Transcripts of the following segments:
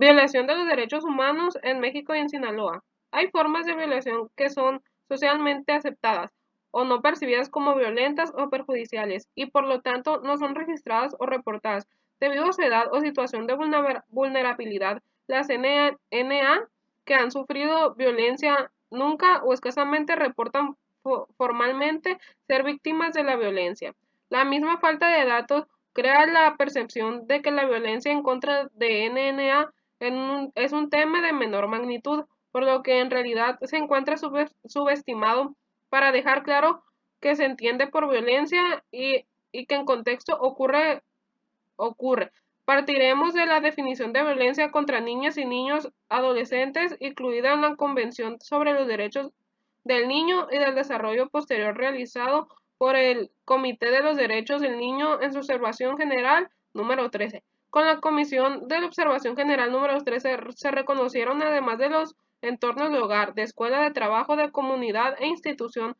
Violación de los derechos humanos en México y en Sinaloa. Hay formas de violación que son socialmente aceptadas o no percibidas como violentas o perjudiciales y por lo tanto no son registradas o reportadas. Debido a su edad o situación de vulnerabilidad, las NA que han sufrido violencia nunca o escasamente reportan formalmente ser víctimas de la violencia. La misma falta de datos crea la percepción de que la violencia en contra de NNA es un tema de menor magnitud, por lo que en realidad se encuentra subestimado para dejar claro que se entiende por violencia y que en contexto ocurre. Partiremos de la definición de violencia contra niñas y niños adolescentes incluida en la Convención sobre los Derechos del Niño y del Desarrollo posterior realizado por el Comité de los Derechos del Niño en su observación general número 13. Con la Comisión de la Observación General número 13 se reconocieron, además de los entornos de hogar, de escuela, de trabajo, de comunidad e institución,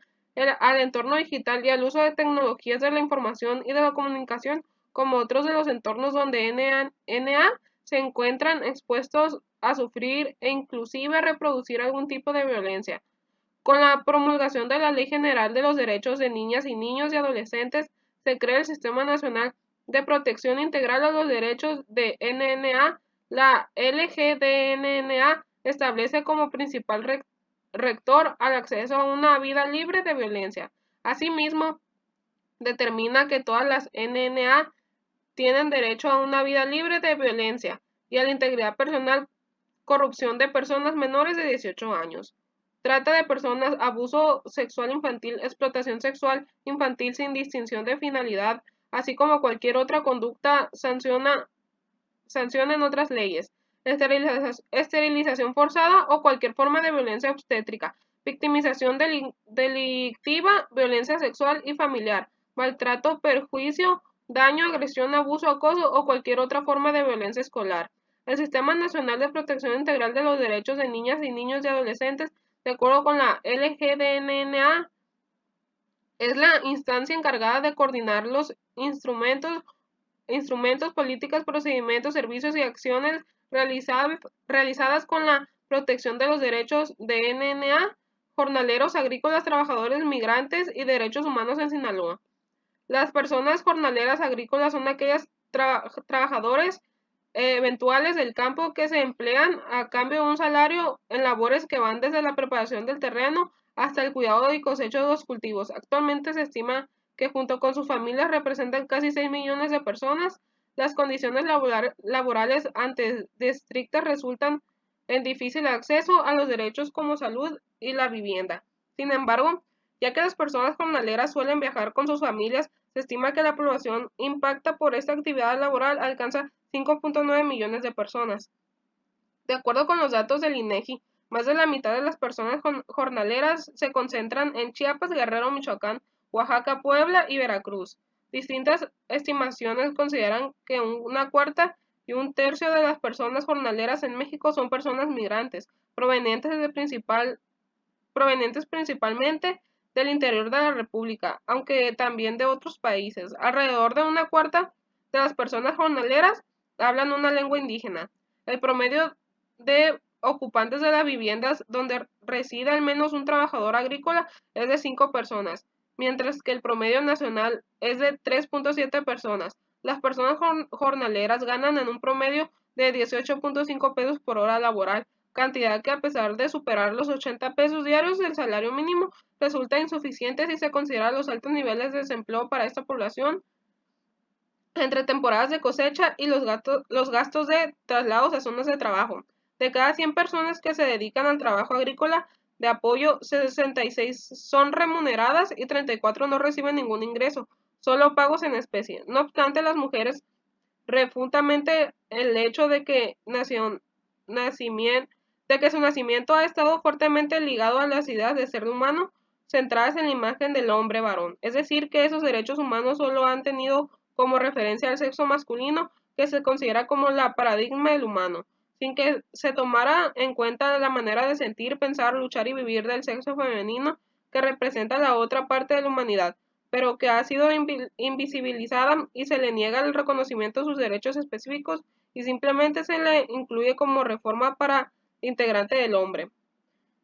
al entorno digital y al uso de tecnologías de la información y de la comunicación, como otros de los entornos donde NA se encuentran expuestos a sufrir e inclusive a reproducir algún tipo de violencia. Con la promulgación de la Ley General de los Derechos de Niñas y Niños y Adolescentes, se crea el Sistema Nacional de Protección Integral a los Derechos de NNA. La LGDNNA establece como principal rector al acceso a una vida libre de violencia. Asimismo, determina que todas las NNA tienen derecho a una vida libre de violencia y a la integridad personal, corrupción de personas menores de 18 años. Trata de personas, abuso sexual infantil, explotación sexual infantil sin distinción de finalidad, así como cualquier otra conducta sanciona en otras leyes, esterilización forzada o cualquier forma de violencia obstétrica, victimización delictiva, violencia sexual y familiar, maltrato, perjuicio, daño, agresión, abuso, acoso o cualquier otra forma de violencia escolar. El Sistema Nacional de Protección Integral de los Derechos de Niñas y Niños y Adolescentes, de acuerdo con la LGDNNA, es la instancia encargada de coordinar los instrumentos, políticas, procedimientos, servicios y acciones realizadas con la protección de los derechos de NNA, jornaleros agrícolas, trabajadores migrantes y derechos humanos en Sinaloa. Las personas jornaleras agrícolas son aquellas trabajadores eventuales del campo que se emplean a cambio de un salario en labores que van desde la preparación del terreno hasta el cuidado y cosecha de los cultivos. Actualmente se estima que junto con sus familias representan casi 6 millones de personas. Las condiciones laborales antes de estrictas resultan en difícil acceso a los derechos como salud y la vivienda. Sin embargo, ya que las personas jornaleras suelen viajar con sus familias, se estima que la población impacta por esta actividad laboral alcanza 5.9 millones de personas. De acuerdo con los datos del INEGI, más de la mitad de las personas jornaleras se concentran en Chiapas, Guerrero, Michoacán, Oaxaca, Puebla y Veracruz. Distintas estimaciones consideran que una cuarta y un tercio de las personas jornaleras en México son personas migrantes, provenientes principalmente del interior de la República, aunque también de otros países. Alrededor de una cuarta de las personas jornaleras hablan una lengua indígena. El promedio de ocupantes de las viviendas donde reside al menos un trabajador agrícola es de 5 personas, mientras que el promedio nacional es de 3.7 personas. Las personas jornaleras ganan en un promedio de 18.5 pesos por hora laboral, cantidad que a pesar de superar los 80 pesos diarios del salario mínimo, resulta insuficiente si se considera los altos niveles de desempleo para esta población entre temporadas de cosecha y los gastos de traslados a zonas de trabajo. De cada 100 personas que se dedican al trabajo agrícola de apoyo, 66 son remuneradas y 34 no reciben ningún ingreso, solo pagos en especie. No obstante, las mujeres refutamente el hecho de que su nacimiento ha estado fuertemente ligado a las ideas de ser humano centradas en la imagen del hombre varón, es decir, que esos derechos humanos solo han tenido como referencia al sexo masculino, que se considera como la paradigma del humano, sin que se tomara en cuenta la manera de sentir, pensar, luchar y vivir del sexo femenino que representa la otra parte de la humanidad. pero que ha sido invisibilizada y se le niega el reconocimiento de sus derechos específicos y simplemente se le incluye como reforma para integrante del hombre.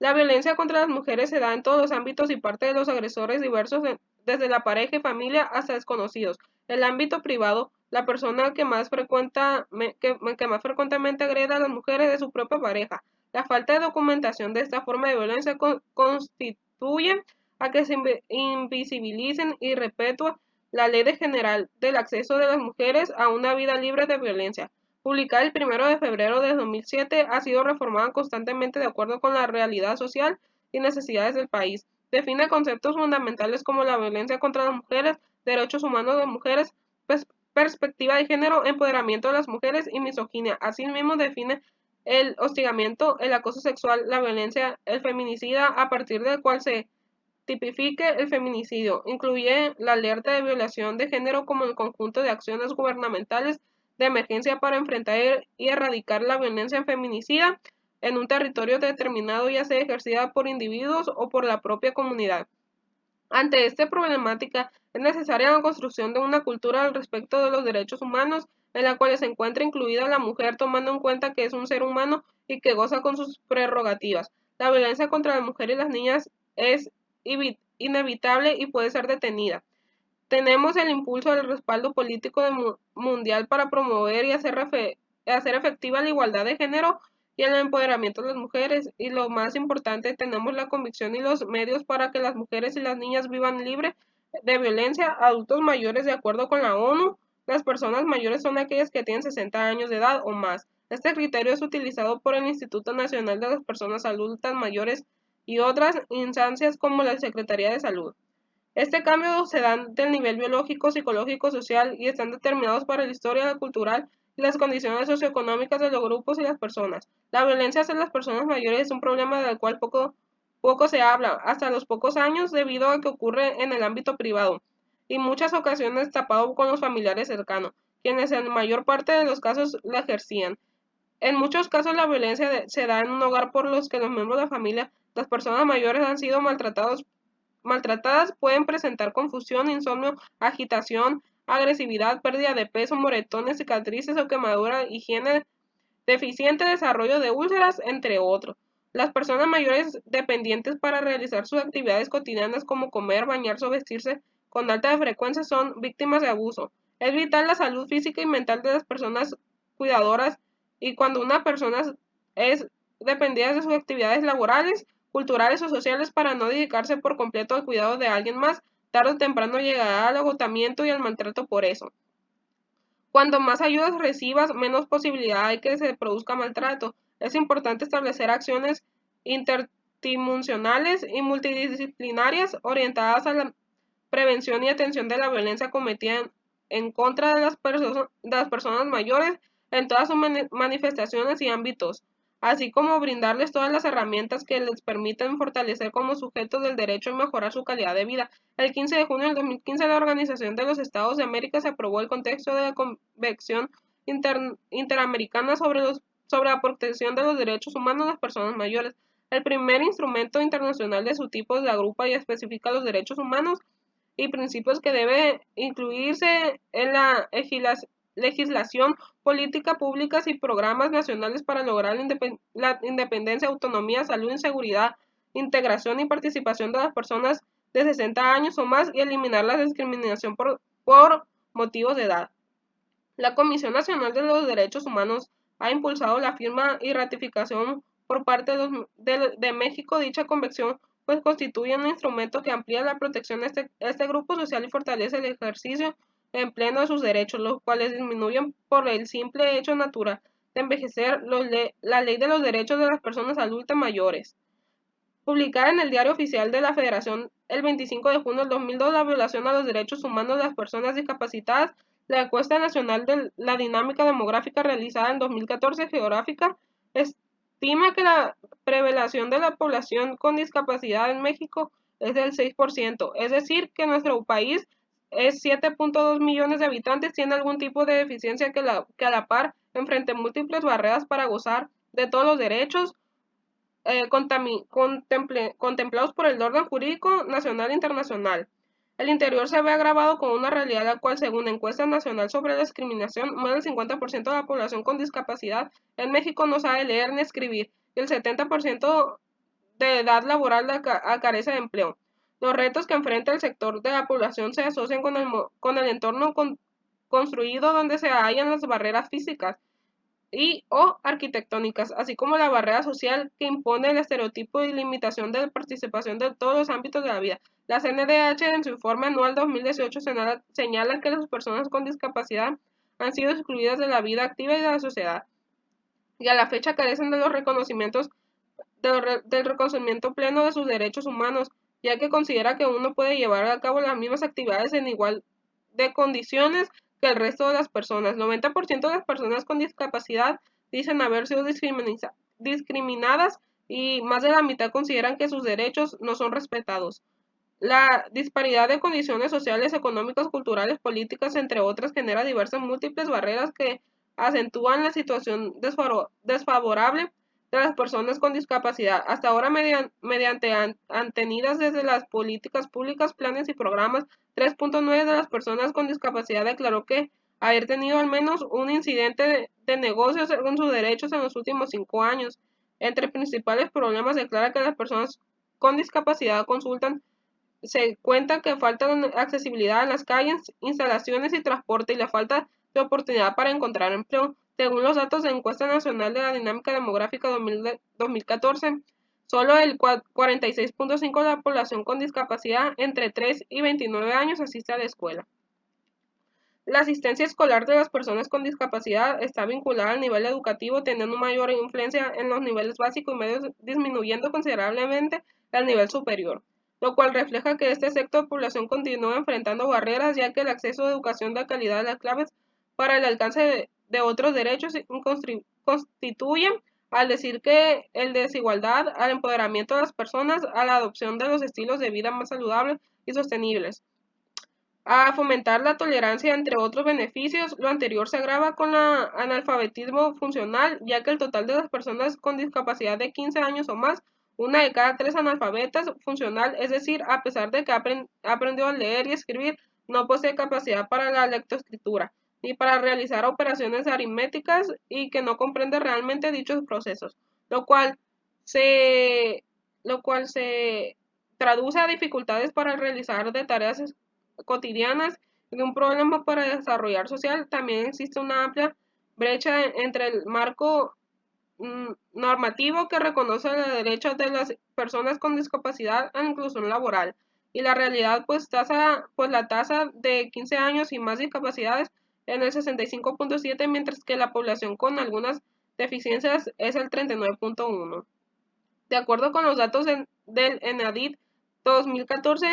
La violencia contra las mujeres se da en todos los ámbitos y parte de los agresores diversos, desde la pareja y familia hasta desconocidos. El ámbito privado, la persona que más frecuentemente agrede a las mujeres es su propia pareja. La falta de documentación de esta forma de violencia constituye a que se invisibilicen y perpetúe la Ley General del Acceso de las Mujeres a una vida libre de violencia, publicada el 1 de febrero de 2007, ha sido reformada constantemente de acuerdo con la realidad social y necesidades del país. Define conceptos fundamentales como la violencia contra las mujeres, derechos humanos de mujeres, perspectiva de género, empoderamiento de las mujeres y misoginia. Asimismo, define el hostigamiento, el acoso sexual, la violencia, el feminicida, a partir del cual se tipifique el feminicidio. Incluye la alerta de violación de género como el conjunto de acciones gubernamentales de emergencia para enfrentar y erradicar la violencia feminicida en un territorio determinado, ya sea ejercida por individuos o por la propia comunidad. Ante esta problemática, es necesaria la construcción de una cultura al respecto de los derechos humanos, en la cual se encuentra incluida la mujer, tomando en cuenta que es un ser humano y que goza con sus prerrogativas. La violencia contra las mujeres y las niñas es inevitable y puede ser detenida. Tenemos el impulso del respaldo político mundial para promover y hacer efectiva la igualdad de género y el empoderamiento de las mujeres. Y lo más importante, tenemos la convicción y los medios para que las mujeres y las niñas vivan libres de violencia. Adultos mayores, de acuerdo con la ONU, las personas mayores son aquellas que tienen 60 años de edad o más. Este criterio es utilizado por el Instituto Nacional de las Personas Adultas Mayores y otras instancias como la Secretaría de Salud. Este cambio se da del nivel biológico, psicológico, social y están determinados por la historia cultural y las condiciones socioeconómicas de los grupos y las personas. La violencia hacia las personas mayores es un problema del cual poco se habla, hasta los pocos años, debido a que ocurre en el ámbito privado y muchas ocasiones tapado con los familiares cercanos, quienes en la mayor parte de los casos la ejercían. En muchos casos la violencia se da en un hogar por los que los miembros de la familia, las personas mayores han sido maltratadas, pueden presentar confusión, insomnio, agitación, agresividad, pérdida de peso, moretones, cicatrices o quemadura, higiene deficiente, desarrollo de úlceras, entre otros. Las personas mayores dependientes para realizar sus actividades cotidianas como comer, bañarse o vestirse con alta frecuencia son víctimas de abuso. Es vital la salud física y mental de las personas cuidadoras, y cuando una persona es dependida de sus actividades laborales, culturales o sociales para no dedicarse por completo al cuidado de alguien más, tarde o temprano llegará al agotamiento y al maltrato por eso. Cuando más ayudas recibas, menos posibilidad hay que se produzca maltrato. Es importante establecer acciones interdimensionales y multidisciplinarias orientadas a la prevención y atención de la violencia cometida en contra de las personas mayores en todas sus manifestaciones y ámbitos, así como brindarles todas las herramientas que les permitan fortalecer como sujetos del derecho y mejorar su calidad de vida. El 15 de junio del 2015, la Organización de los Estados de América se aprobó el contexto de la Convención Interamericana sobre la protección de los derechos humanos de las personas mayores. El primer instrumento internacional de su tipo, la agrupa y especifica los derechos humanos y principios que debe incluirse en la legislación, política públicas y programas nacionales para lograr la independencia, autonomía, salud, seguridad, integración y participación de las personas de 60 años o más y eliminar la discriminación por motivos de edad. La Comisión Nacional de los Derechos Humanos ha impulsado la firma y ratificación por parte de México. Dicha convención pues constituye un instrumento que amplía la protección de este grupo social y fortalece el ejercicio en pleno de sus derechos, los cuales disminuyen por el simple hecho natural de envejecer la ley de los derechos de las personas adultas mayores. Publicada en el Diario Oficial de la Federación el 25 de junio del 2002, la violación a los derechos humanos de las personas discapacitadas, la encuesta nacional de la dinámica demográfica realizada en 2014 geográfica, estima que la prevalencia de la población con discapacidad en México es del 6%, es decir, que nuestro país es 7.2 millones de habitantes, tiene algún tipo de deficiencia que a la par enfrente múltiples barreras para gozar de todos los derechos contemplados por el orden jurídico nacional e internacional. El interior se ve agravado con una realidad la cual, según la encuesta nacional sobre la discriminación, más del 50% de la población con discapacidad en México no sabe leer ni escribir y el 70% de edad laboral carece de empleo. Los retos que enfrenta el sector de la población se asocian con el entorno construido donde se hallan las barreras físicas y o arquitectónicas, así como la barrera social que impone el estereotipo y limitación de participación de todos los ámbitos de la vida. La CNDH en su informe anual 2018 señala que las personas con discapacidad han sido excluidas de la vida activa y de la sociedad, y a la fecha carecen de los reconocimientos del reconocimiento pleno de sus derechos humanos, ya que considera que uno puede llevar a cabo las mismas actividades en igual de condiciones que el resto de las personas. 90% de las personas con discapacidad dicen haber sido discriminadas y más de la mitad consideran que sus derechos no son respetados. La disparidad de condiciones sociales, económicas, culturales, políticas, entre otras, genera diversas múltiples barreras que acentúan la situación desfavorable de las personas con discapacidad. Hasta ahora, mediante antenidas desde las políticas públicas, planes y programas, 3.9 de las personas con discapacidad declaró que haber tenido al menos un incidente de negocios con sus derechos en los últimos 5 años. Entre principales problemas declara que las personas con discapacidad consultan se cuenta que falta accesibilidad a las calles, instalaciones y transporte y la falta de oportunidad para encontrar empleo. Según los datos de Encuesta Nacional de la Dinámica Demográfica 2014, solo el 46.5% de la población con discapacidad entre 3 y 29 años asiste a la escuela. La asistencia escolar de las personas con discapacidad está vinculada al nivel educativo, teniendo mayor influencia en los niveles básicos y medios, disminuyendo considerablemente al nivel superior, lo cual refleja que este sector de población continúa enfrentando barreras, ya que el acceso a educación de calidad es las claves para el alcance de otros derechos constituyen, al decir que el desigualdad, al empoderamiento de las personas, a la adopción de los estilos de vida más saludables y sostenibles, a fomentar la tolerancia, entre otros beneficios. Lo anterior se agrava con el analfabetismo funcional, ya que el total de las personas con discapacidad de 15 años o más, una de cada 3 analfabetas funcional, es decir, a pesar de que ha aprendido a leer y escribir, no posee capacidad para la lectoescritura, ni para realizar operaciones aritméticas y que no comprende realmente dichos procesos, lo cual se, lo cual se traduce a dificultades para realizar de tareas cotidianas y un problema para desarrollar social. También existe una amplia brecha entre el marco normativo que reconoce los derechos de las personas con discapacidad a la inclusión laboral y la realidad, pues la tasa de 15 años y más discapacidades en el 65.7, mientras que la población con algunas deficiencias es el 39.1. De acuerdo con los datos del ENADIT 2014,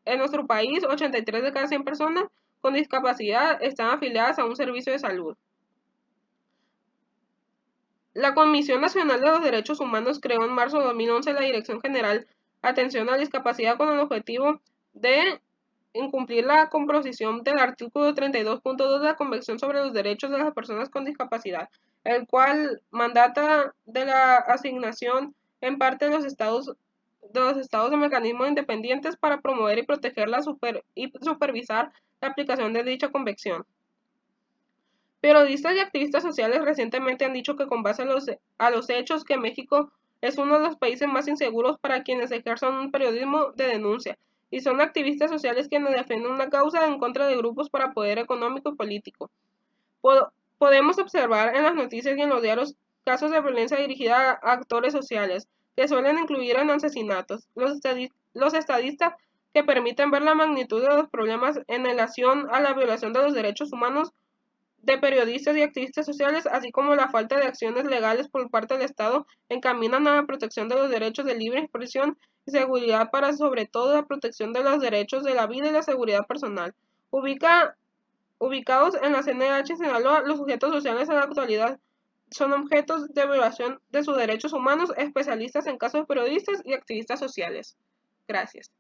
en nuestro país, 83 de cada 100 personas con discapacidad están afiliadas a un servicio de salud. La Comisión Nacional de los Derechos Humanos creó en marzo de 2011 la Dirección General Atención a la Discapacidad con el objetivo de incumplir la composición del artículo 32.2 de la Convención sobre los Derechos de las Personas con Discapacidad, el cual mandata de la asignación en parte de los estados de mecanismos independientes para promover y proteger y supervisar la aplicación de dicha convención. Periodistas y activistas sociales recientemente han dicho que con base a los hechos que México es uno de los países más inseguros para quienes ejercen un periodismo de denuncia, y son activistas sociales quienes defienden una causa en contra de grupos para poder económico y político. Podemos observar en las noticias y en los diarios casos de violencia dirigida a actores sociales, que suelen incluir en asesinatos. Los estadistas que permiten ver la magnitud de los problemas en relación a la violación de los derechos humanos de periodistas y activistas sociales, así como la falta de acciones legales por parte del Estado, encaminan a la protección de los derechos de libre expresión y seguridad para sobre todo la protección de los derechos de la vida y la seguridad personal. Ubicados en la CNH Sinaloa, los sujetos sociales en la actualidad son objetos de violación de sus derechos humanos, especialistas en casos de periodistas y activistas sociales. Gracias.